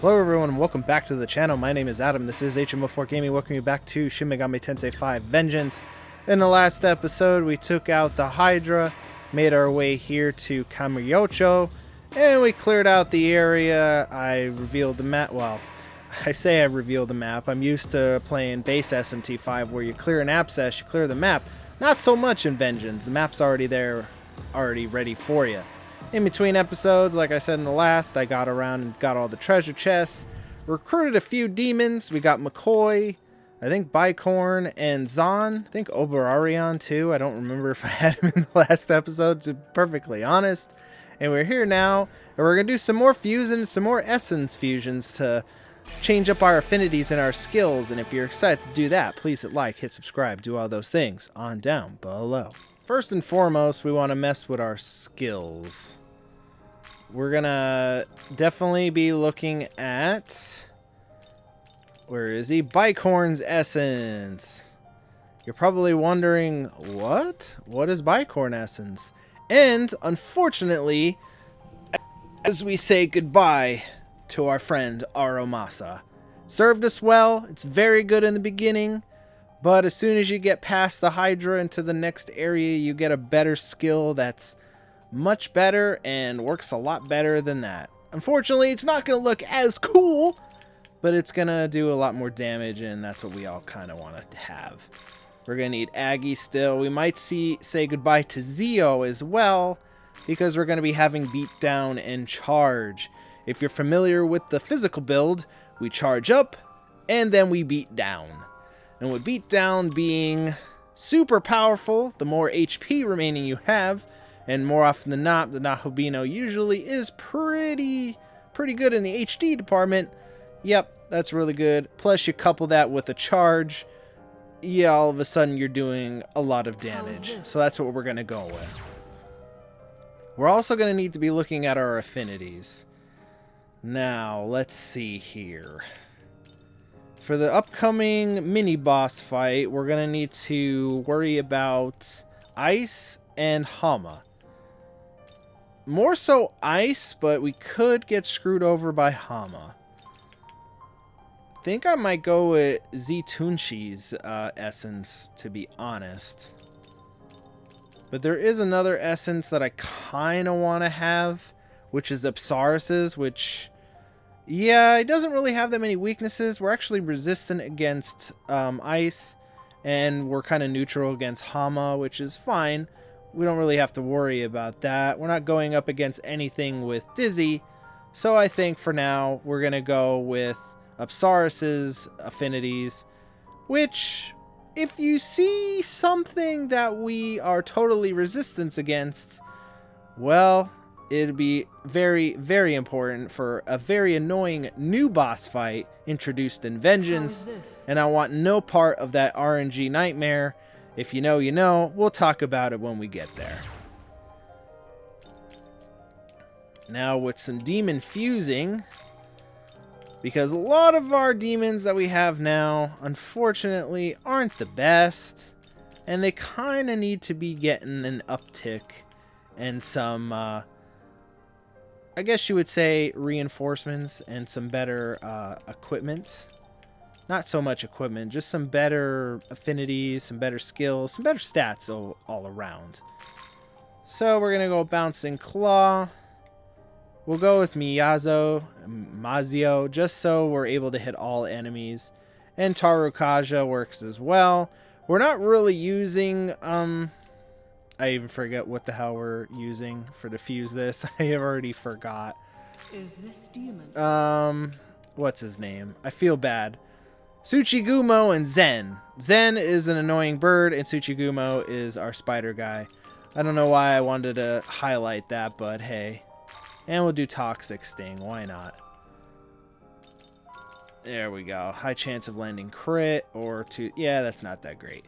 Hello everyone and welcome back to the channel. My name is Adam. This is HM04 Gaming. Welcome you back to Shin Magami Tensei V Vengeance. In the last episode, we took out the Hydra, made our way here to Kamurocho, and we cleared out the area. I revealed the map. Well, I say I revealed the map. I'm used to playing base SMTV where you clear an abscess, you clear the map. Not so much in Vengeance. The map's already there, already ready for you. In between episodes, like I said in the last, I got around and got all the treasure chests, recruited a few demons. We got McCoy, I think Bicorn, and Zahn. I think Oberarion too. I don't remember if I had him in the last episode, to be perfectly honest. And we're here now, and we're going to do some more fusions, some more essence fusions to change up our affinities and our skills. And if you're excited to do that, please hit like, hit subscribe, do all those things on down below. First and foremost, we want to mess with our skills. We're gonna definitely be looking at, where is he? Bicorn's essence. You're probably wondering, what? What is Bicorn essence? And unfortunately, as we say goodbye to our friend Aromasa. Served us well. It's very good in the beginning, but as soon as you get past the Hydra into the next area, you get a better skill that's much better and works a lot better than that. Unfortunately, it's not going to look as cool, but it's going to do a lot more damage, and that's what we all kind of want to have. We're going to need Aggie still. We might say goodbye to Zio as well, because we're going to be having Beatdown and Charge. If you're familiar with the physical build, we charge up, and then we beat down. And with Beatdown being super powerful, the more HP remaining you have, and more often than not, the Nahobino usually is pretty good in the HD department. Yep, that's really good. Plus you couple that with a charge, yeah, all of a sudden you're doing a lot of damage. So that's what we're going to go with. We're also going to need to be looking at our affinities. Now, let's see here. For the upcoming mini-boss fight, we're going to need to worry about Ice and Hama. More so Ice, but we could get screwed over by Hama. I think I might go with Ztunchi's essence, to be honest. But there is another essence that I kind of want to have, which is Apsaris's, which, yeah, it doesn't really have that many weaknesses. We're actually resistant against Ice, and we're kind of neutral against Hama, which is fine. We don't really have to worry about that. We're not going up against anything with Dizzy, so I think for now we're going to go with Apsaris's affinities, which, if you see something that we are totally resistant against, well, it'd be very, very important for a very annoying new boss fight introduced in Vengeance, and I want no part of that RNG nightmare. If you know, you know. We'll talk about it when we get there. Now with some demon fusing, because a lot of our demons that we have now, unfortunately, aren't the best, and they kind of need to be getting an uptick and some, I guess you would say, reinforcements and some better equipment. Not so much equipment, just some better affinities, some better skills, some better stats all around. So we're going to go Bouncing Claw. We'll go with Mazio, just so we're able to hit all enemies. And Tarukaja works as well. We're not really using, I even forget what the hell we're using for to fuse this. I have already forgot. Is this demon? What's his name? I feel bad. Tsuchigumo and Zen. Zen is an annoying bird, and Tsuchigumo is our spider guy. I don't know why I wanted to highlight that, but hey. And we'll do Toxic Sting. Why not? There we go. High chance of landing crit or two. Yeah, that's not that great.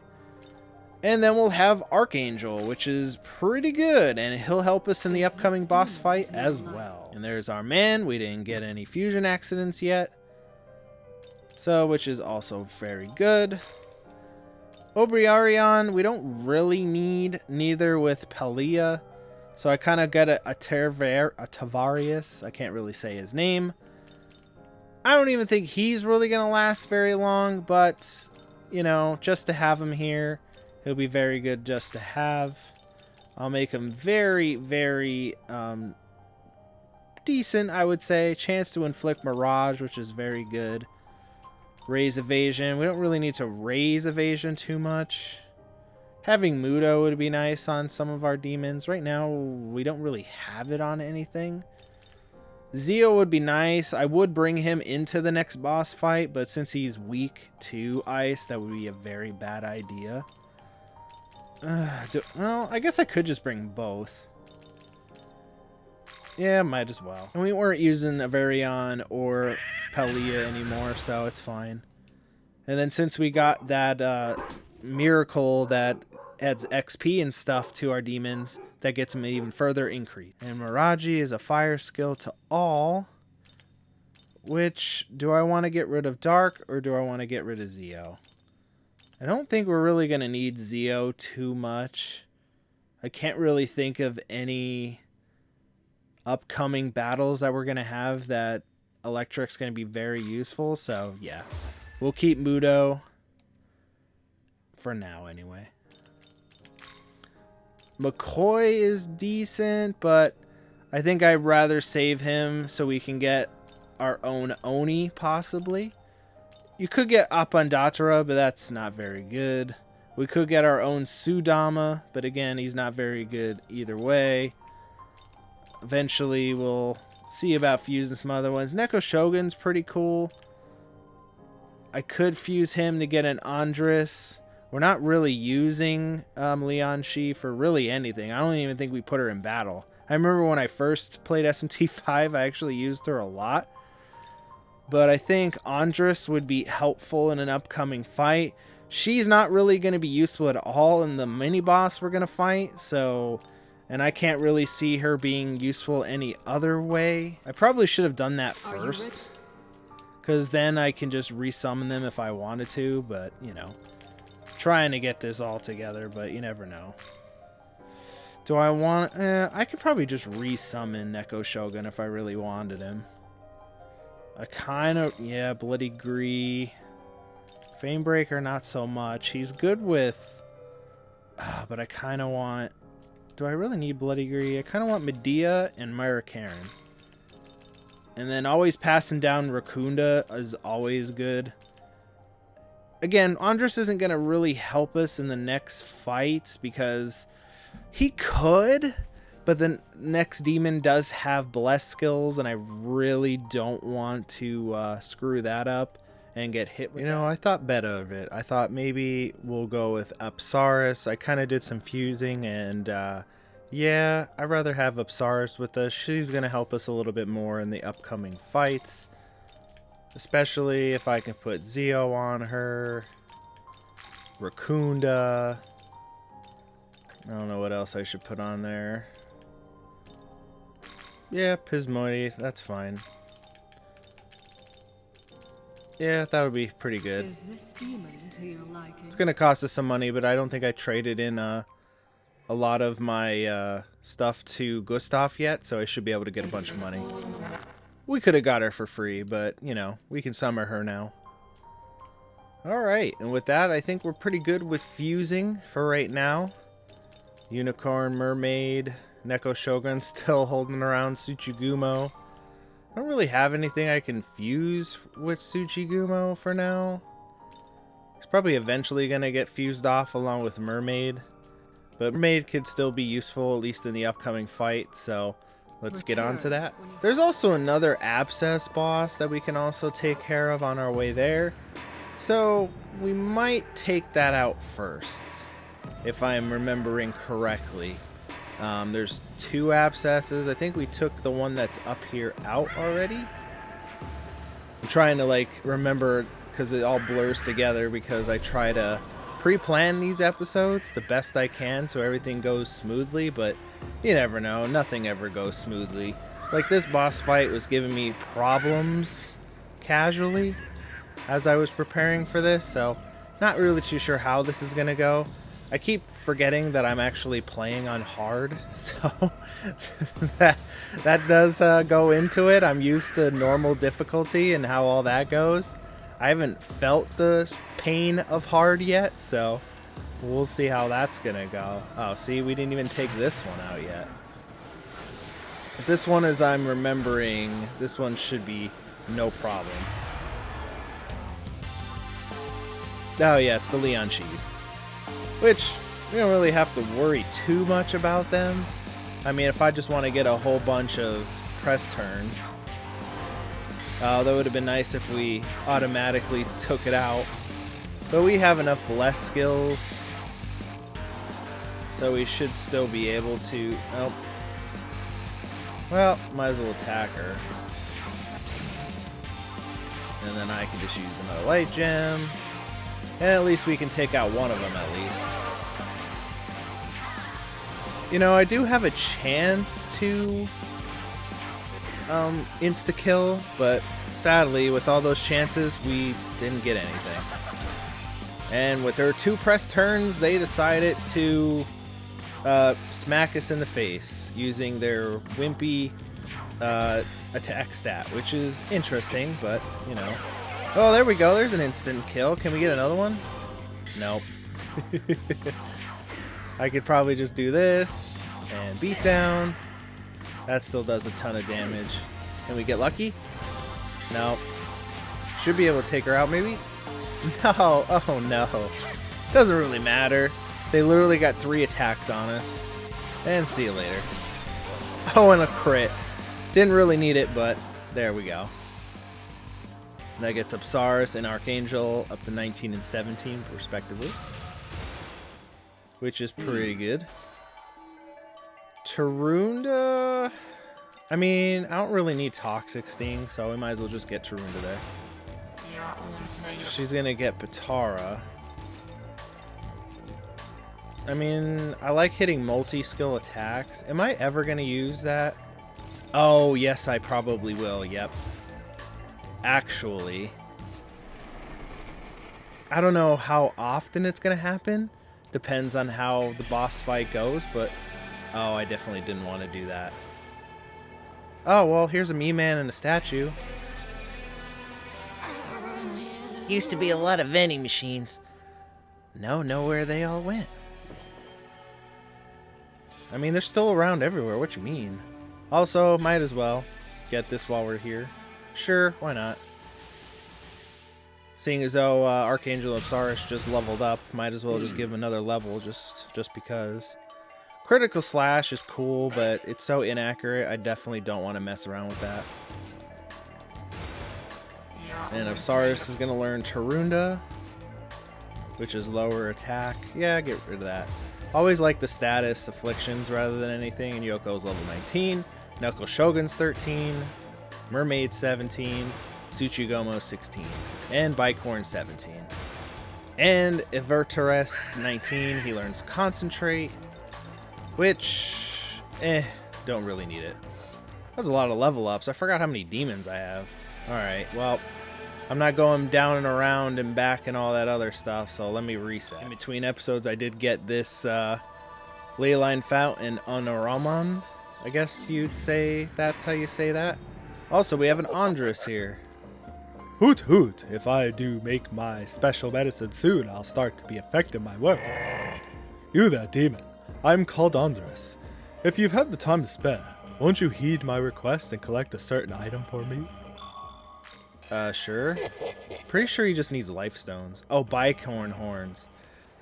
And then we'll have Archangel, which is pretty good, and he'll help us in the upcoming boss fight as well. And there's our man. We didn't get any fusion accidents yet. So, which is also very good. Obriarion, we don't really need, neither with Palia. So I kind of got a Tavarius. I can't really say his name. I don't even think he's really going to last very long, but, you know, just to have him here, he'll be very good just to have. I'll make him very, very decent, I would say. Chance to inflict Mirage, which is very good. Raise evasion. We don't really need to raise evasion too much. Having Mudo would be nice on some of our demons. Right now, we don't really have it on anything. Zeo would be nice. I would bring him into the next boss fight, but since he's weak to ice, that would be a very bad idea. Well, I guess I could just bring both. Yeah, might as well. And we weren't using Averion or Pelia anymore, so it's fine. And then since we got that miracle that adds XP and stuff to our demons, that gets them even further increased. And Miraji is a fire skill to all. Which, do I want to get rid of Dark or do I want to get rid of Zeo? I don't think we're really going to need Zeo too much. I can't really think of any upcoming battles that we're going to have that Electric's going to be very useful. So, yeah. We'll keep Mudo. For now, anyway. McCoy is decent, but I think I'd rather save him so we can get our own Oni, possibly. You could get Apandatara, but that's not very good. We could get our own Sudama, but again, he's not very good either way. Eventually, we'll see about fusing some other ones. Neko Shogun's pretty cool. I could fuse him to get an Andres. We're not really using Leon Shi for really anything. I don't even think we put her in battle. I remember when I first played SMT5, I actually used her a lot. But I think Andres would be helpful in an upcoming fight. She's not really going to be useful at all in the mini-boss we're going to fight. So, and I can't really see her being useful any other way. I probably should have done that first. Because then I can just resummon them if I wanted to. But, you know. Trying to get this all together, but you never know. Do I want... I could probably just resummon Neko Shogun if I really wanted him. I kind of... Yeah, Bloody Gree. Famebreaker, not so much. He's good with... but I kind of want... Do I really need Bloody Gree? I kind of want Medea and Myra Karen. And then always passing down Rakunda is always good. Again, Andres isn't going to really help us in the next fight because he could, but the next demon does have bless skills, and I really don't want to screw that up and get hit with that. You know, I thought better of it. I thought maybe we'll go with Apsaris. I kind of did some fusing, and yeah, I'd rather have Apsaris with us. She's going to help us a little bit more in the upcoming fights. Especially if I can put Zeo on her. Rakunda. I don't know what else I should put on there. Yeah, Pismoidi. That's fine. Yeah, that would be pretty good. Is this demon to your liking? It's going to cost us some money, but I don't think I traded in a lot of my stuff to Gustav yet, so I should be able to get a bunch of money. We could have got her for free, but, you know, we can summon her now. Alright, and with that, I think we're pretty good with fusing for right now. Unicorn, Mermaid, Neko Shogun still holding around Tsuchigumo. I don't really have anything I can fuse with Tsuchigumo for now. He's probably eventually going to get fused off along with Mermaid. But Mermaid could still be useful, at least in the upcoming fight, so... Let's get on to that. There's also another Abscess boss that we can also take care of on our way there. So we might take that out first, if I'm remembering correctly. There's 2 Abscesses. I think we took the one that's up here out already. I'm trying to like remember because it all blurs together because I try to pre-plan these episodes the best I can so everything goes smoothly, but you never know. Nothing ever goes smoothly. Like this boss fight was giving me problems casually as I was preparing for this, so not really too sure how this is going to go. I keep forgetting that I'm actually playing on hard, so that does go into it. I'm used to normal difficulty and how all that goes. I haven't felt the pain of hard yet, so we'll see how that's gonna go. Oh, see, we didn't even take this one out yet. This one, as I'm remembering, this one should be no problem. Oh yeah, it's the Leon cheese. Which, we don't really have to worry too much about them. I mean, if I just want to get a whole bunch of press turns. That would have been nice if we automatically took it out. But we have enough bless skills. So we should still be able to... Oh. Well, might as well attack her. And then I can just use another light gem. And at least we can take out one of them at least. You know, I do have a chance to insta-kill, but sadly, with all those chances, we didn't get anything. And with their 2 press turns, they decided to smack us in the face using their wimpy attack stat, which is interesting, but, you know. Oh, there we go. There's an instant kill. Can we get another one? Nope. I could probably just do this and beat down. That still does a ton of damage. Can we get lucky? No. Should be able to take her out, maybe? No. Oh, no. Doesn't really matter. They literally got 3 attacks on us. And see you later. Oh, and a crit. Didn't really need it, but there we go. That gets Apsaris and Archangel up to 19 and 17, respectively. Which is pretty good. Tarunda... I mean, I don't really need Toxic Sting, so we might as well just get Tarunda there. She's gonna get Patara. I mean, I like hitting multi-skill attacks. Am I ever gonna use that? Oh, yes, I probably will, yep. Actually, I don't know how often it's going to happen. Depends on how the boss fight goes, but... Oh, I definitely didn't want to do that. Oh, well, here's a me-man and a statue. Used to be a lot of vending machines. No, know where they all went. I mean, they're still around everywhere. What you mean? Also, might as well get this while we're here. Sure, why not? Seeing as though Archangel Apsaris just leveled up, might as well just give him another level just because. Critical Slash is cool, but it's so inaccurate, I definitely don't want to mess around with that. And Apsaris is going to learn Tarunda, which is lower attack. Yeah, get rid of that. Always like the status afflictions rather than anything, and Yoko's level 19. Knuckle Shogun's 13. Mermaid 17, Tsuchigomo 16, and Bicorn 17. And Everteres 19, he learns Concentrate, which, don't really need it. That's a lot of level ups. I forgot how many demons I have. Alright, well, I'm not going down and around and back and all that other stuff, so let me reset. In between episodes, I did get this Leyline Fountain Onoramon. I guess you'd say that's how you say that. Also, we have an Andrus here. Hoot hoot, if I do make my special medicine soon, I'll start to be effective in my work. You there, demon. I'm called Andrus. If you've had the time to spare, won't you heed my request and collect a certain item for me? Sure. Pretty sure he just needs life stones. Oh, bicorn horns.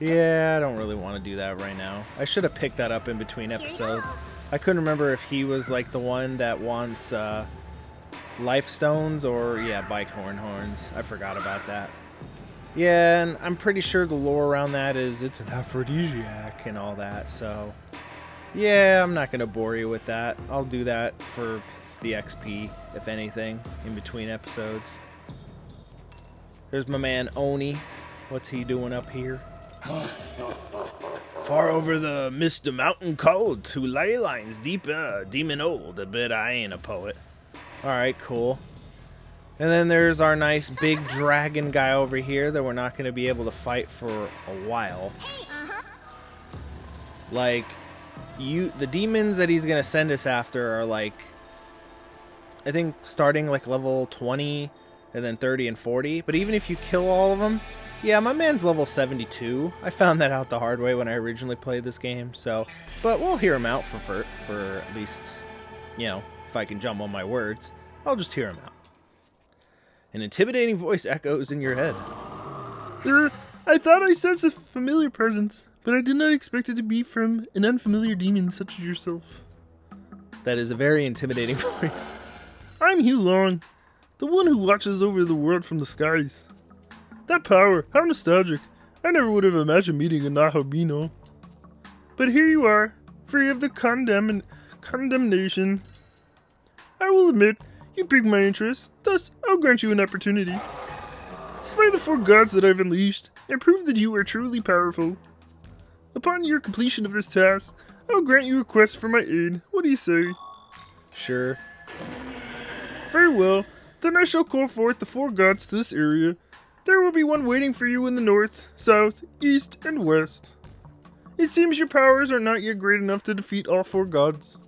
Yeah, I don't really want to do that right now. I should have picked that up in between episodes. I couldn't remember if he was like the one that wants life stones or, yeah, bicorn horns. I forgot about that. Yeah, and I'm pretty sure the lore around that is it's an aphrodisiac and all that, so... Yeah, I'm not going to bore you with that. I'll do that for the XP, if anything, in between episodes. There's my man Oni. What's he doing up here? Far over the Mr. Mountain cold, to ley lines deeper, demon old, but I ain't a poet. Alright, cool. And then there's our nice big dragon guy over here that we're not going to be able to fight for a while. Like, the demons that he's gonna send us after are like, I think starting like level 20 and then 30 and 40. But even if you kill all of them, yeah, my man's level 72. I found that out the hard way when I originally played this game. So, but we'll hear him out for at least, you know, if I can jumble my words, I'll just hear him out. An intimidating voice echoes in your head. I thought I sensed a familiar presence, but I did not expect it to be from an unfamiliar demon such as yourself. That is a very intimidating voice. I'm Hugh Long, the one who watches over the world from the skies. That power, how nostalgic. I never would have imagined meeting a Nahobino. But here you are, free of the condemnation. I will admit, you piqued my interest, thus I'll grant you an opportunity. Slay the 4 gods that I've unleashed, and prove that you are truly powerful. Upon your completion of this task, I'll grant you a request for my aid. What do you say? Sure. Very well, then I shall call forth the 4 gods to this area. There will be one waiting for you in the north, south, east, and west. It seems your powers are not yet great enough to defeat all 4 gods.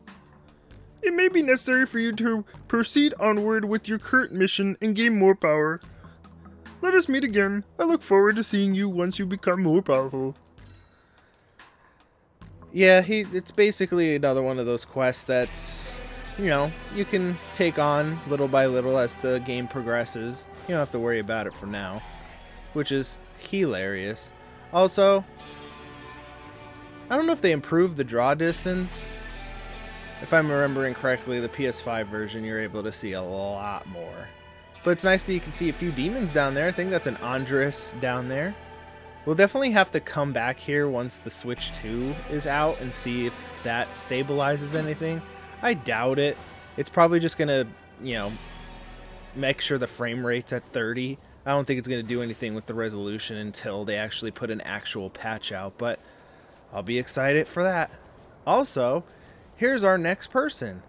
It may be necessary for you to proceed onward with your current mission and gain more power. Let us meet again. I look forward to seeing you once you become more powerful. Yeah, it's basically another one of those quests that's, you know, you can take on little by little as the game progresses. You don't have to worry about it for now, which is hilarious. Also, I don't know if they improved the draw distance. If I'm remembering correctly, the PS5 version, you're able to see a lot more. But it's nice that you can see a few demons down there. I think that's an Andres down there. We'll definitely have to come back here once the Switch 2 is out and see if that stabilizes anything. I doubt it. It's probably just going to, you know, make sure the frame rate's at 30. I don't think it's going to do anything with the resolution until they actually put an actual patch out, but I'll be excited for that. Also, here's our next person.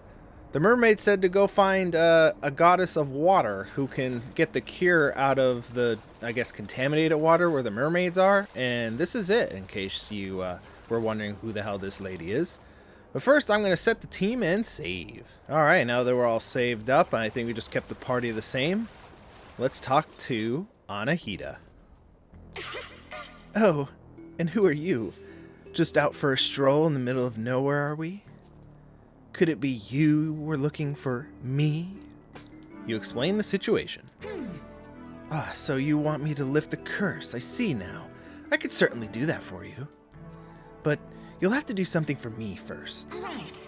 The mermaid said to go find a goddess of water who can get the cure out of the, I guess, contaminated water where the mermaids are. And this is it, in case you were wondering who the hell this lady is. But first, I'm going to set the team and save. Alright, now that we're all saved up, and I think we just kept the party the same, let's talk to Anahita. Oh, and who are you? Just out for a stroll in the middle of nowhere, are we? Could it be you were looking for me? You explain the situation. Ah, so you want me to lift the curse. I see now. I could certainly do that for you. But you'll have to do something for me first. Right.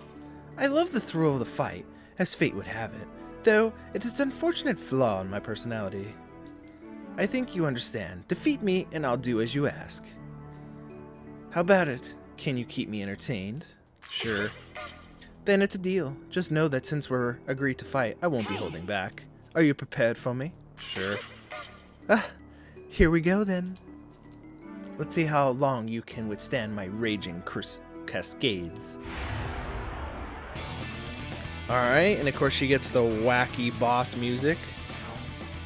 I love the thrill of the fight, as fate would have it, though it is an unfortunate flaw in my personality. I think you understand. Defeat me and I'll do as you ask. How about it? Can you keep me entertained? Sure. Then it's a deal. Just know that since we're agreed to fight, I won't be holding back. Are you prepared for me? Sure. Here we go then. Let's see how long you can withstand my raging cascades. Alright, and of course she gets the wacky boss music.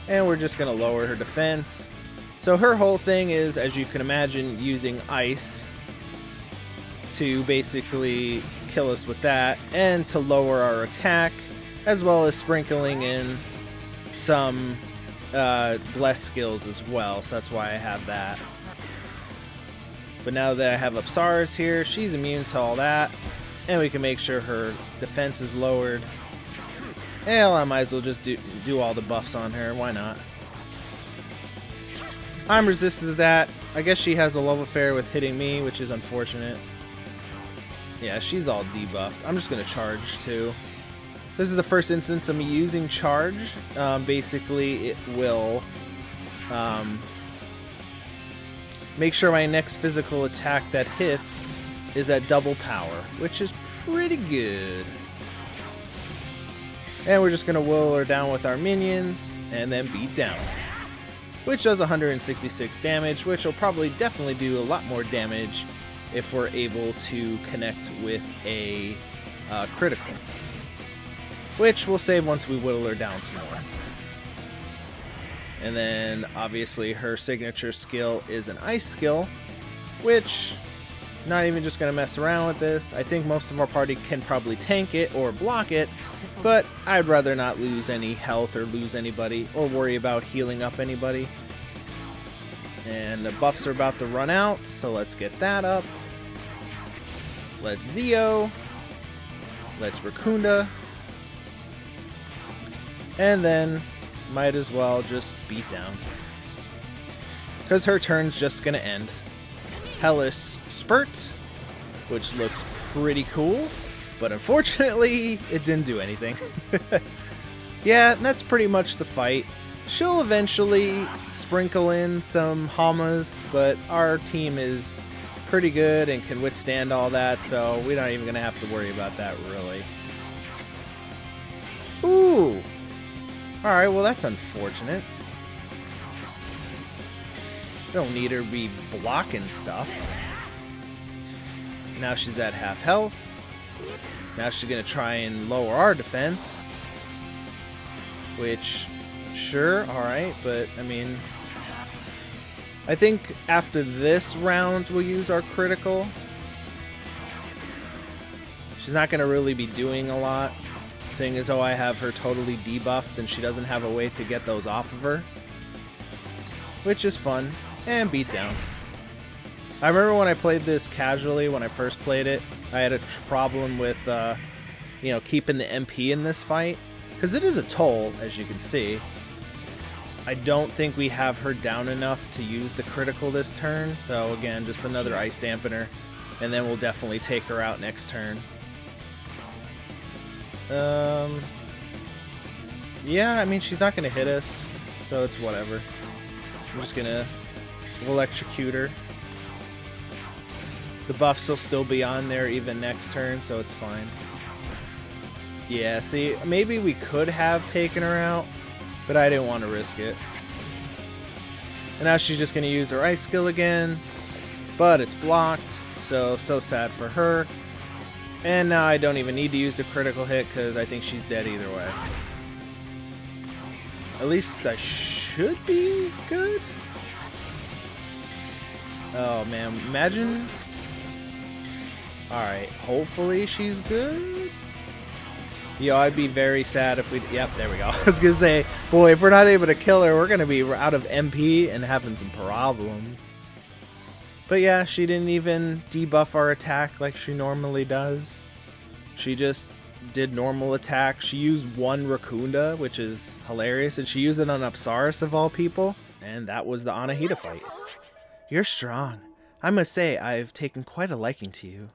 And we're just going to lower her defense. So her whole thing is, as you can imagine, using ice to basically kill us with that, and to lower our attack, as well as sprinkling in some bless skills as well, so that's why I have that. But now that I have Apsaris here, she's immune to all that, and we can make sure her defense is lowered. And I might as well just do all the buffs on her, why not? I'm resistant to that. I guess she has a love affair with hitting me, which is unfortunate. Yeah, she's all debuffed. I'm just going to charge too. This is the first instance of me using charge. Basically, it will make sure my next physical attack that hits is at double power, which is pretty good. And we're just going to whittle her down with our minions and then beat down. Which does 166 damage, which will probably definitely do a lot more damage if we're able to connect with a critical. Which we'll save once we whittle her down some more. And then obviously her signature skill is an ice skill, which Not even just going to mess around with this. I think most of our party can probably tank it or block it, but I'd rather not lose any health or lose anybody or worry about healing up anybody. And the buffs are about to run out, so let's get that up. Let's Zeo. Let's Rakunda. And then might as well just beat down, because her turn's just going to end. Hellish Spurt, which looks pretty cool, but unfortunately it didn't do anything. Yeah, that's pretty much the fight. She'll eventually sprinkle in some Hamas, but our team is pretty good and can withstand all that, so we're not even going to have to worry about that, really. Ooh! Alright, well that's unfortunate. Don't need her to be blocking stuff. Now she's at half health. Now she's going to try and lower our defense. Which, sure, alright, but I mean, I think after this round we'll use our critical. She's not going to really be doing a lot, seeing as though I have her totally debuffed and she doesn't have a way to get those off of her. Which is fun. And beat down. I remember when I played this casually, when I first played it, I had a problem with, you know, keeping the MP in this fight. Because it is a toll, as you can see. I don't think we have her down enough to use the critical this turn. So again, just another ice dampener. And then we'll definitely take her out next turn. Yeah, I mean, she's not going to hit us. So it's whatever. I'm just going to electrocute her. The buffs will still be on there even next turn, so it's fine. Yeah, see, maybe we could have taken her out, but I didn't want to risk it. And now she's just going to use her ice skill again, but it's blocked, so sad for her. And now I don't even need to use the critical hit because I think she's dead either way. At least I should be good. Oh man, imagine. Alright, hopefully she's good. Yo, I'd be very sad if we... Yep, there we go. I was going to say, boy, if we're not able to kill her, we're going to be out of MP and having some problems. But yeah, she didn't even debuff our attack like she normally does. She just did normal attack. She used one Rakunda, which is hilarious, and she used it on Apsaris of all people. And that was the Anahita fight. You're strong. I must say, I've taken quite a liking to you.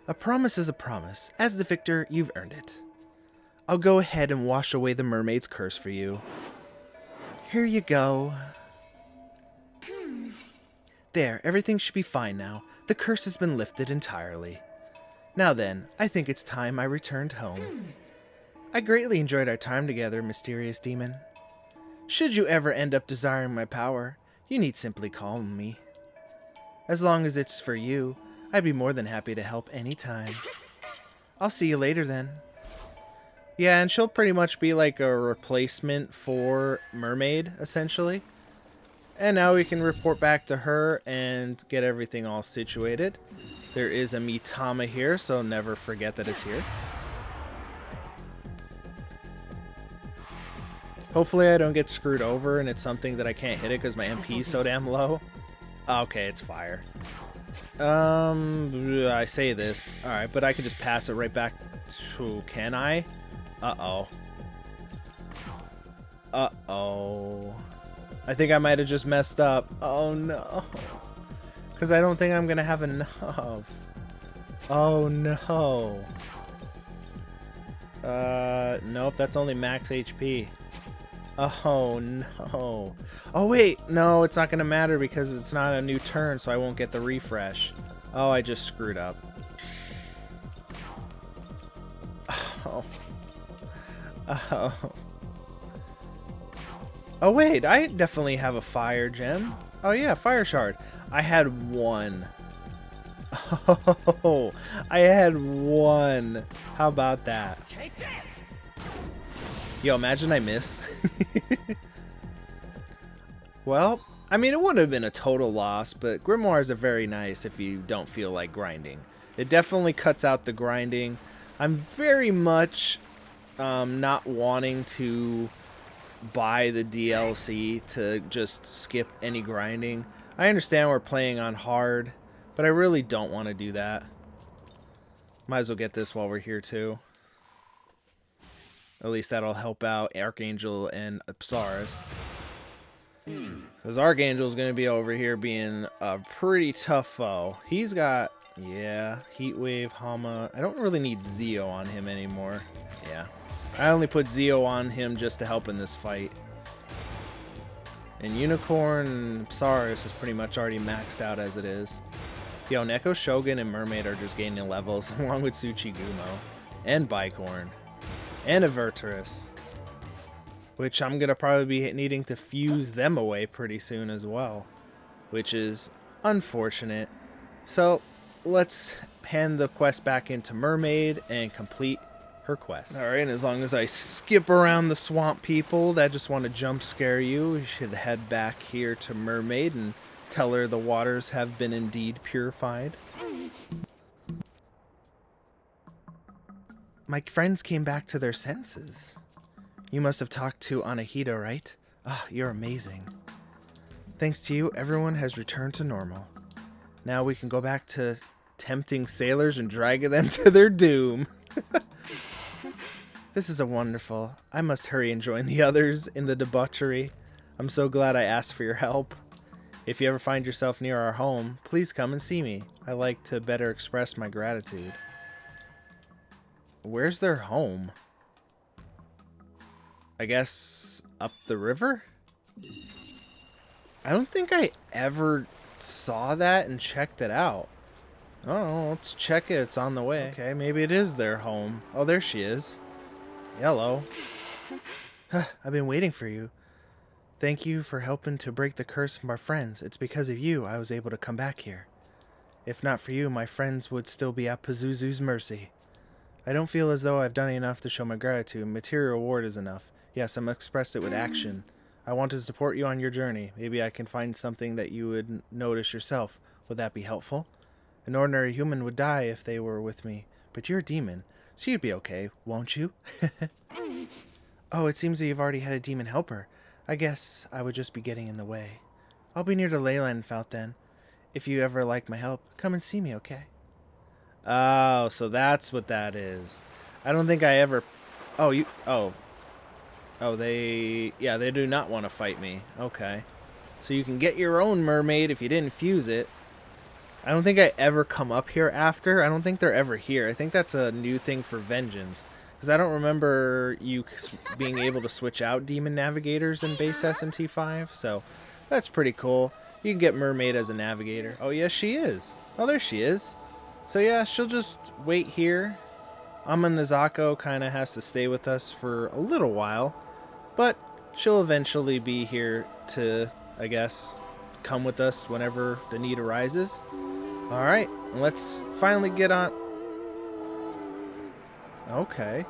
A promise is a promise. As the victor, you've earned it. I'll go ahead and wash away the mermaid's curse for you. Here you go. There, everything should be fine now. The curse has been lifted entirely. Now then, I think it's time I returned home. I greatly enjoyed our time together, mysterious demon. Should you ever end up desiring my power, you need simply call me. As long as it's for you, I'd be more than happy to help anytime. I'll see you later then. Yeah, and she'll pretty much be like a replacement for Mermaid, essentially. And now we can report back to her and get everything all situated. There is a Mitama here, so never forget that it's here. Hopefully I don't get screwed over and it's something that I can't hit it because my MP is so damn low. Okay, it's fire. I say this. Alright, but I can just pass it right back to... Can I? Uh-oh. Uh-oh. I think I might have just messed up. Oh, no. Because I don't think I'm going to have enough. Oh, no. Nope, that's only max HP. Oh, no. Oh, wait. No, it's not going to matter because it's not a new turn, so I won't get the refresh. Oh, I just screwed up. Oh. Oh. Oh, wait. I definitely have a fire gem. Oh, yeah, fire shard. I had one. Oh, I had one. How about that? Take this. Yo, imagine I miss. Well, I mean, it wouldn't have been a total loss, but grimoires are very nice if you don't feel like grinding. It definitely cuts out the grinding. I'm very much not wanting to buy the DLC to just skip any grinding. I understand we're playing on hard, but I really don't want to do that. Might as well get this while we're here too. At least that'll help out Archangel and Apsaris. Because Archangel's going to be over here being a pretty tough foe. He's got, yeah, Heatwave, Hama. I don't really need Zeo on him anymore. Yeah. I only put Zeo on him just to help in this fight. And Unicorn and Apsaris is pretty much already maxed out as it is. Yo, Neko, Shogun, and Mermaid are just gaining levels, along with Tsuchigumo. And Bicorn. And Averterus. Which I'm going to probably be needing to fuse them away pretty soon as well. Which is unfortunate. So, let's hand the quest back into Mermaid and complete her quest. Alright, and as long as I skip around the swamp people that just want to jump scare you, we should head back here to Mermaid and tell her the waters have been indeed purified. My friends came back to their senses. You must have talked to Anahito, right? Ah, you're amazing. Thanks to you, everyone has returned to normal. Now we can go back to tempting sailors and dragging them to their doom. This is a wonderful. I must hurry and join the others in the debauchery. I'm so glad I asked for your help. If you ever find yourself near our home, please come and see me. I like to better express my gratitude. Where's their home? I guess up the river? I don't think I ever saw that and checked it out. Oh, let's check it. It's on the way. Okay, maybe it is their home. Oh, there she is. Hello. I've been waiting for you. Thank you for helping to break the curse of our friends. It's because of you I was able to come back here. If not for you, my friends would still be at Pazuzu's mercy. I don't feel as though I've done enough to show my gratitude. Material reward is enough. Yes, I'm expressed it with action. I want to support you on your journey. Maybe I can find something that you would notice yourself. Would that be helpful? An ordinary human would die if they were with me, but you're a demon, so you'd be okay, won't you? Oh, it seems that you've already had a demon helper. I guess I would just be getting in the way. I'll be near the Leyland Fount then. If you ever like my help, come and see me, okay? Oh, so that's what that is. I don't think I ever... Oh, you... Oh. Oh, they... Yeah, they do not want to fight me. Okay. So you can get your own mermaid if you didn't fuse it. I don't think I ever come up here after. I don't think they're ever here. I think that's a new thing for Vengeance. Because I don't remember you being able to switch out Demon Navigators in base SMT5. So that's pretty cool. You can get Mermaid as a Navigator. Oh, yes, she is. Oh, there she is. So yeah, she'll just wait here. Ama Nizako kind of has to stay with us for a little while. But she'll eventually be here to, I guess, come with us whenever the need arises. Alright, let's finally get on... Okay.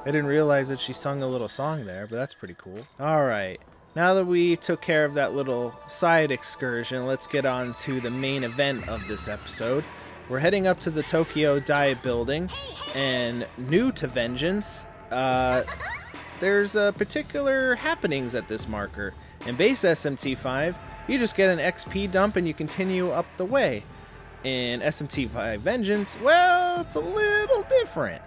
I didn't realize that she sung a little song there, but that's pretty cool. Alright, now that we took care of that little side excursion, let's get on to the main event of this episode. We're heading up to the Tokyo Diet Building, and new to Vengeance, there's particular happenings at this marker. In base SMT5, you just get an XP dump and you continue up the way. In SMT5 Vengeance, well, it's a little different.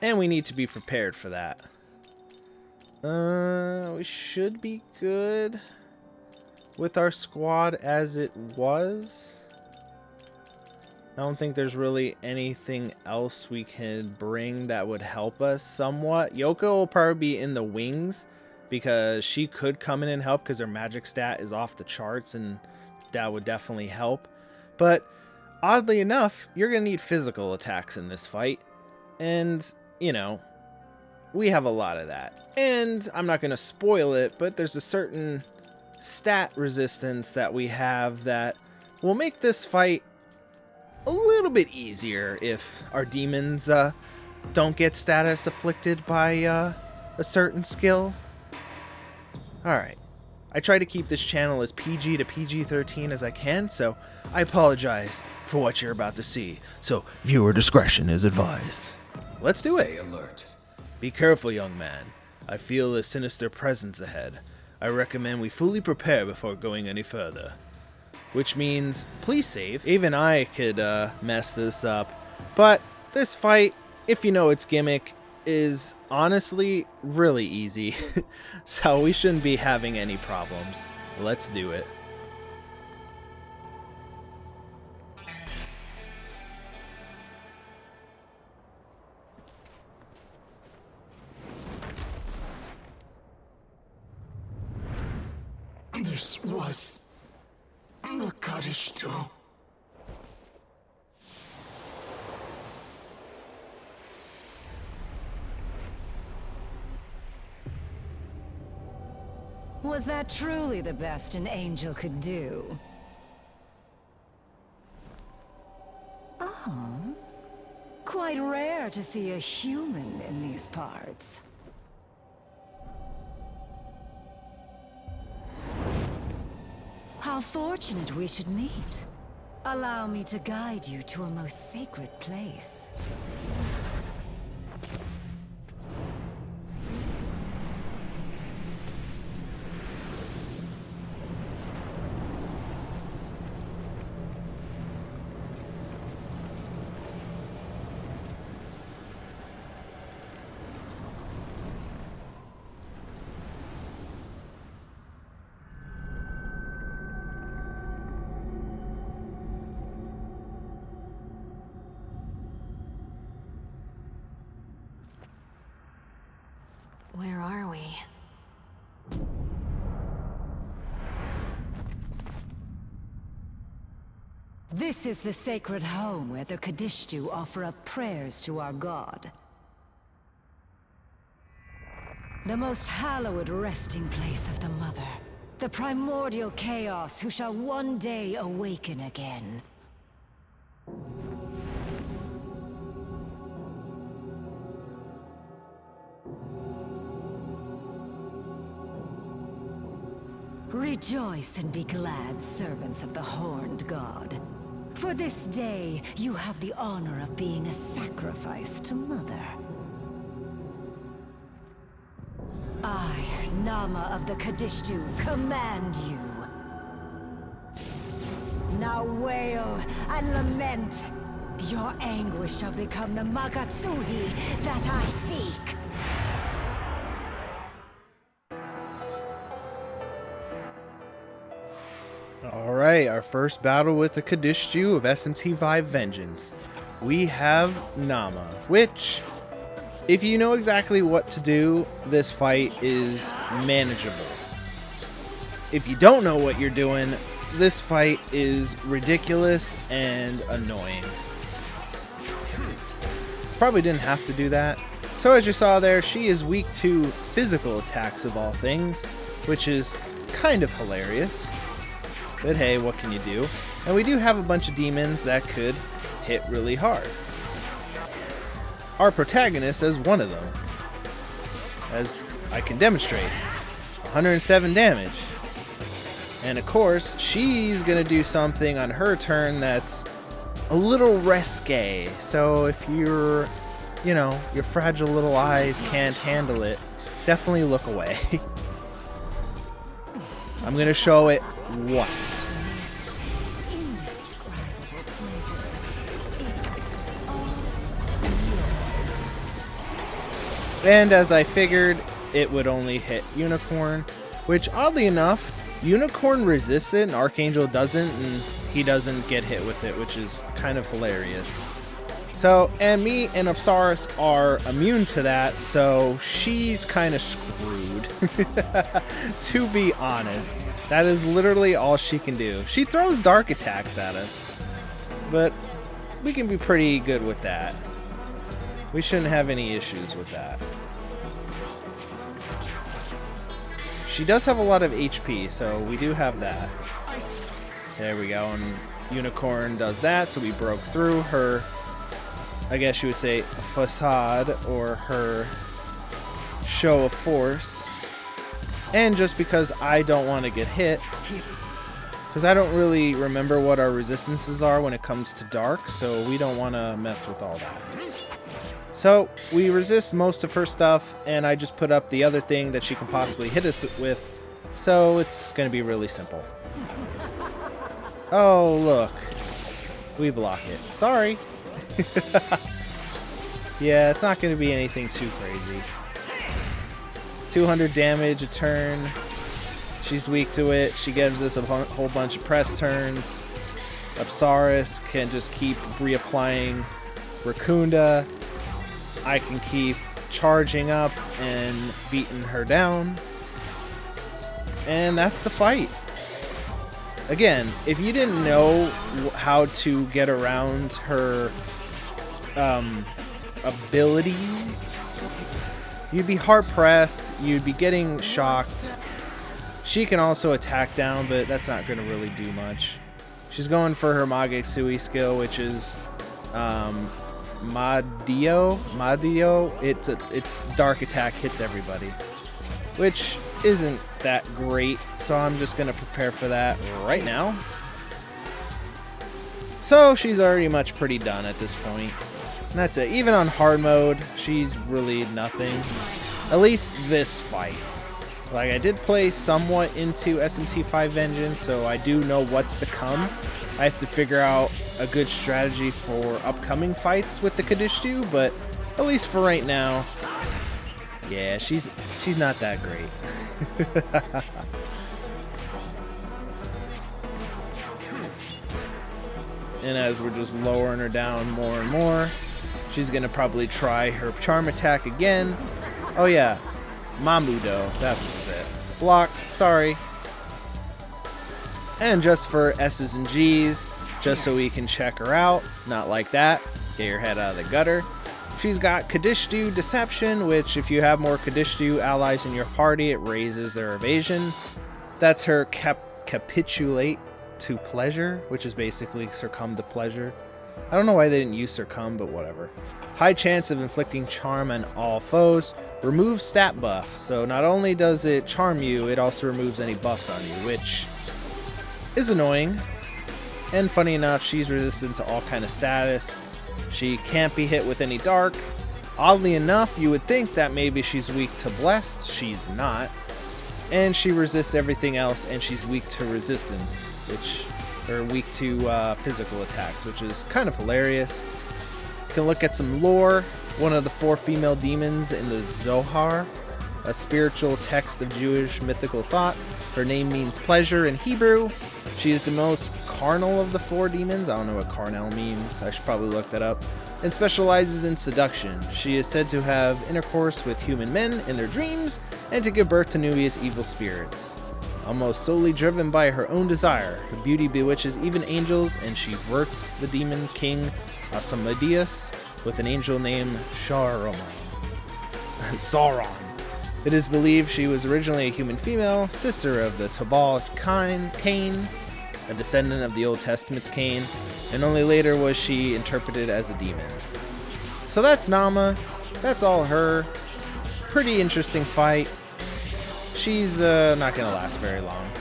And we need to be prepared for that. We should be good with our squad as it was. I don't think there's really anything else we can bring that would help us somewhat. Yoko will probably be in the wings because she could come in and help because her magic stat is off the charts and that would definitely help. But oddly enough, you're going to need physical attacks in this fight. And, you know, we have a lot of that. And I'm not going to spoil it, but there's a certain stat resistance that we have that will make this fight a little bit easier if our demons don't get status afflicted by a certain skill. Alright. I try to keep this channel as PG to PG-13 as I can, so I apologize for what you're about to see. So viewer discretion is advised. Let's do it. Stay alert. Be careful, young man. I feel a sinister presence ahead. I recommend we fully prepare before going any further. Which means, please save. Even I could mess this up. But this fight, if you know its gimmick, is honestly really easy. So we shouldn't be having any problems. Let's do it. This was the cottage too. Was that truly the best an angel could do? Oh. Quite rare to see a human in these parts. How fortunate we should meet. Allow me to guide you to a most sacred place. Where are we? This is the sacred home where the Kadishtu offer up prayers to our god. The most hallowed resting place of the Mother. The primordial chaos who shall one day awaken again. Rejoice and be glad, servants of the Horned God. For this day, you have the honor of being a sacrifice to Mother. I, Naamah of the Kadishtu, command you. Now wail and lament. Your anguish shall become the Magatsuhi that I seek. Alright, our first battle with the Kadishtu of SMTV Vengeance. We have Naamah, which, if you know exactly what to do, this fight is manageable. If you don't know what you're doing, this fight is ridiculous and annoying. Probably didn't have to do that. So as you saw there, she is weak to physical attacks of all things, which is kind of hilarious. But hey, what can you do? And we do have a bunch of demons that could hit really hard. Our protagonist is one of them, as I can demonstrate. 107 damage. And of course, she's gonna do something on her turn that's a little risque. So if you're, your fragile little eyes can't handle it, definitely look away. I'm gonna show it once. And as I figured, it would only hit Unicorn, which oddly enough, Unicorn resists it and Archangel doesn't, and he doesn't get hit with it, which is kind of hilarious. So, and me and Apsaris are immune to that, so she's kind of screwed. To be honest, that is literally all she can do. She throws dark attacks at us, but we can be pretty good with that. We shouldn't have any issues with that. She does have a lot of HP, so we do have that. There we go, and Unicorn does that, so we broke through her, I guess you would say, facade, or her show of force. And just because I don't want to get hit, because I don't really remember what our resistances are when it comes to dark, so we don't want to mess with all that. So we resist most of her stuff, and I just put up the other thing that she can possibly hit us with, so it's going to be really simple. Oh, look. We block it. Sorry. Yeah, it's not going to be anything too crazy. 200 damage a turn. She's weak to it. She gives us a whole bunch of press turns. Apsaris can just keep reapplying Raccoonda. I can keep charging up and beating her down. And that's the fight. Again, if you didn't know how to get around her ability, you'd be hard-pressed, you'd be getting shocked. She can also attack down, but that's not going to really do much. She's going for her Magesui skill, which is Madio. It's dark attack, hits everybody, which isn't that great, so I'm just going to prepare for that right now. So she's already pretty done at this point. And that's it. Even on hard mode, she's really nothing. At least this fight. Like, I did play somewhat into SMT5 Vengeance, so I do know what's to come. I have to figure out a good strategy for upcoming fights with the Kadishtu, but at least for right now, yeah, she's not that great. And as we're just lowering her down more and more, she's gonna probably try her charm attack again. Oh yeah, Mamudo, that was it. Block, sorry. And just for S's and G's, just so we can check her out, not like that, get your head out of the gutter. She's got Kadishtu Deception, which if you have more Kadishtu allies in your party, it raises their evasion. That's her Capitulate to Pleasure, which is basically Succumb to Pleasure. I don't know why they didn't use Succumb, but whatever. High chance of inflicting charm on all foes. Remove stat buff, so not only does it charm you, it also removes any buffs on you, which is annoying. And funny enough, she's resistant to all kind of status. She can't be hit with any dark. Oddly enough, you would think that maybe she's weak to blessed. She's not. And she resists everything else, and she's weak to resistance, or weak to physical attacks, which is kind of hilarious. You can look at some lore. One of the 4 female demons in the Zohar, a spiritual text of Jewish mythical thought. Her name means pleasure in Hebrew. She is the most carnal of the 4 demons. I don't know what carnal means. I should probably look that up. And specializes in seduction. She is said to have intercourse with human men in their dreams and to give birth to numerous evil spirits. Almost solely driven by her own desire, her beauty bewitches even angels, and she verts the demon king Asmodeus with an angel named Sauron. It is believed she was originally a human female, sister of the Tubal Cain, a descendant of the Old Testament's Cain, and only later was she interpreted as a demon. So that's Naamah. That's all her. Pretty interesting fight. She's not going to last very long.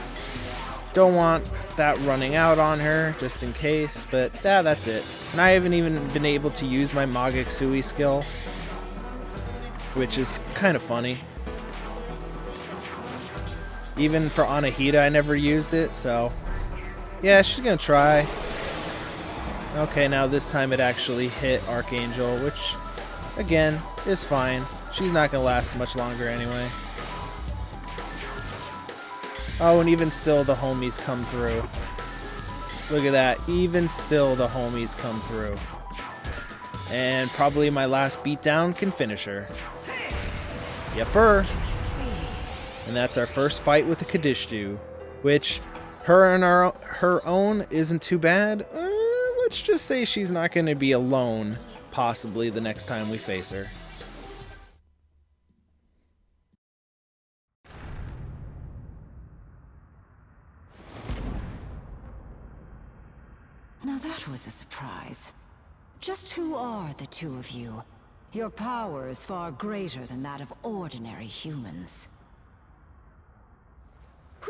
Don't want that running out on her, just in case, but yeah, that's it. And I haven't even been able to use my Magesui skill, which is kind of funny. Even for Anahita, I never used it, so yeah, she's gonna try. Okay, now this time it actually hit Archangel, which, again, is fine. She's not gonna last much longer anyway. Oh, and even still, the homies come through. Look at that. Even still, the homies come through. And probably my last beatdown can finish her. Yepper. And that's our first fight with the Kadishtu, which her and her own isn't too bad. Let's just say she's not going to be alone, possibly, the next time we face her. Now that was a surprise. Just who are the two of you? Your power is far greater than that of ordinary humans.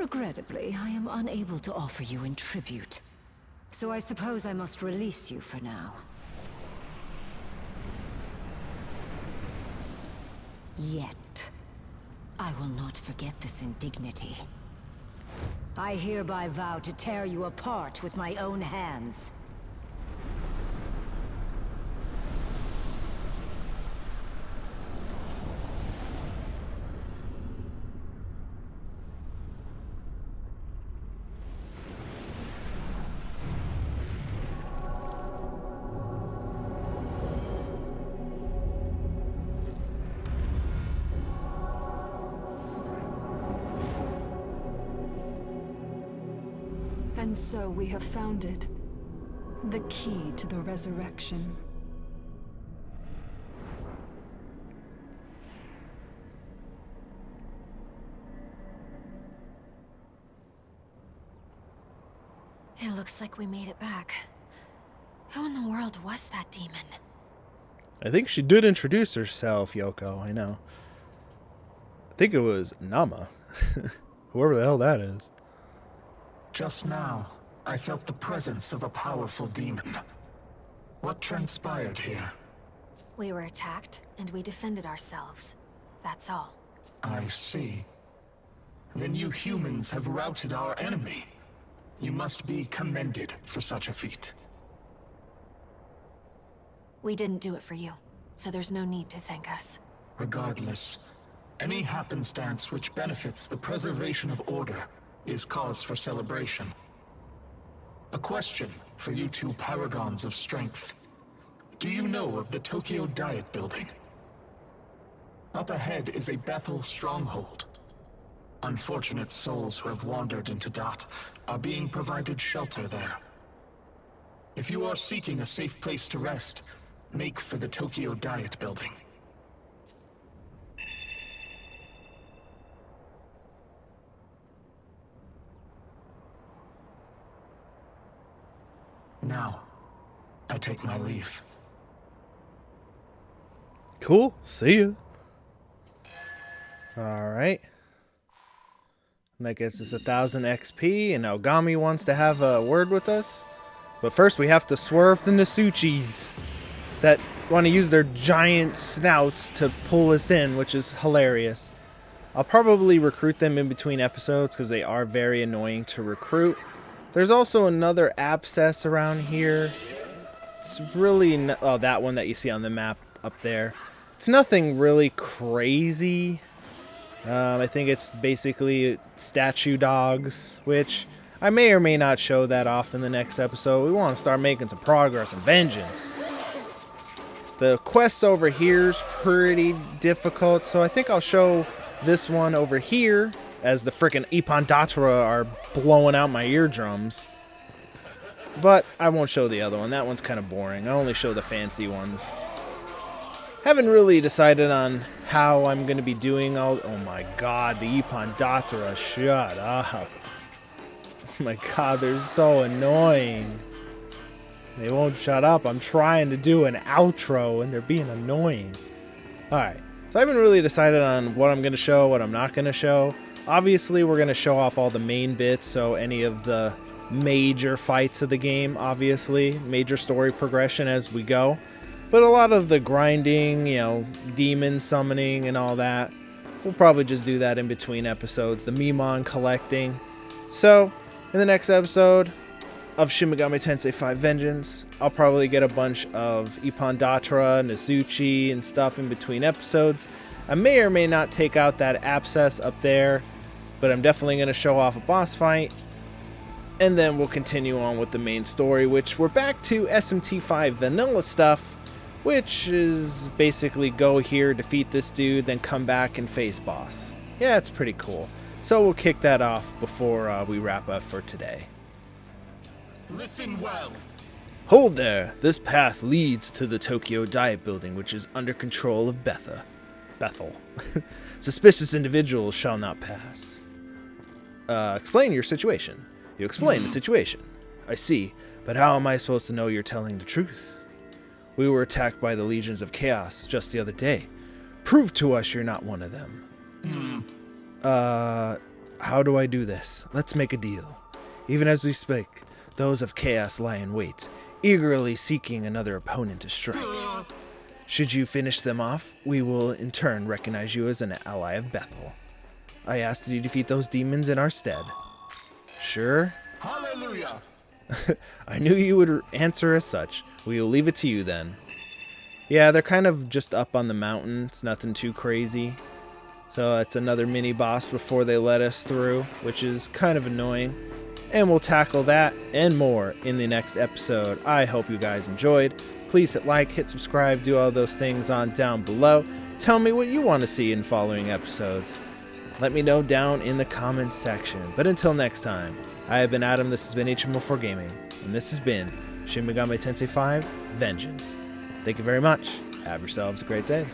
Regrettably, I am unable to offer you in tribute. So I suppose I must release you for now. Yet, I will not forget this indignity. I hereby vow to tear you apart with my own hands. And so we have found it. The key to the resurrection. It looks like we made it back. Who in the world was that demon? I think she did introduce herself, Yoko. I know. I think it was Naamah. Whoever the hell that is. Just now, I felt the presence of a powerful demon. What transpired here? We were attacked, and we defended ourselves. That's all. I see. Then you humans have routed our enemy. You must be commended for such a feat. We didn't do it for you, so there's no need to thank us. Regardless, any happenstance which benefits the preservation of order is cause for celebration. A question for you two paragons of strength. Do you know of the Tokyo Diet Building? Up ahead is a Bethel stronghold. Unfortunate souls who have wandered into Dot are being provided shelter there. If you are seeking a safe place to rest, make for the Tokyo Diet Building. Now, I take my leave. Cool. See ya. Alright. That gets us 1,000 XP, and Ogami wants to have a word with us. But first we have to swerve the Nasuchis that want to use their giant snouts to pull us in, which is hilarious. I'll probably recruit them in between episodes because they are very annoying to recruit. There's also another abscess around here. It's really... oh, that one that you see on the map up there. It's nothing really crazy. I think it's basically statue dogs, which I may or may not show that off in the next episode. We want to start making some progress in Vengeance. The quests over here's pretty difficult, so I think I'll show this one over here as the frickin' Ipandatra are blowing out my eardrums. But I won't show the other one. That one's kind of boring. I only show the fancy ones. Haven't really decided on how I'm going to be doing all... oh my god, the Ipandatra, shut up. Oh my god, they're so annoying. They won't shut up. I'm trying to do an outro and they're being annoying. Alright, so I haven't really decided on what I'm going to show, what I'm not going to show. Obviously, we're going to show off all the main bits, so any of the major fights of the game, obviously. Major story progression as we go. But a lot of the grinding, you know, demon summoning and all that, we'll probably just do that in between episodes. The Mimon collecting. So, in the next episode of Shin Magami Tensei V Vengeance, I'll probably get a bunch of Ipandatra, Nasuchi, and stuff in between episodes. I may or may not take out that abscess up there, but I'm definitely going to show off a boss fight. And then we'll continue on with the main story, which we're back to SMTV vanilla stuff, which is basically go here, defeat this dude, then come back and face boss. Yeah, it's pretty cool. So we'll kick that off before we wrap up for today. Listen well. Hold there. This path leads to the Tokyo Diet Building, which is under control of Bethel. Suspicious individuals shall not pass. Explain your situation. You explain the situation. I see, but how am I supposed to know you're telling the truth? We were attacked by the legions of chaos just the other day. Prove to us you're not one of them. how do I do this? Let's make a deal. Even as we speak, those of Chaos lie in wait, eagerly seeking another opponent to strike. Should you finish them off, we will in turn recognize you as an ally of Bethel. I ask that you defeat those demons in our stead. Sure? Hallelujah! I knew you would answer as such. We will leave it to you then. Yeah, they're kind of just up on the mountain. It's nothing too crazy. So it's another mini boss before they let us through, which is kind of annoying. And we'll tackle that and more in the next episode. I hope you guys enjoyed. Please hit like, hit subscribe, do all those things on down below. Tell me what you want to see in following episodes. Let me know down in the comments section. But until next time, I have been Adam, this has been HM4 Gaming, and this has been Shin Magami Tensei V Vengeance. Thank you very much. Have yourselves a great day.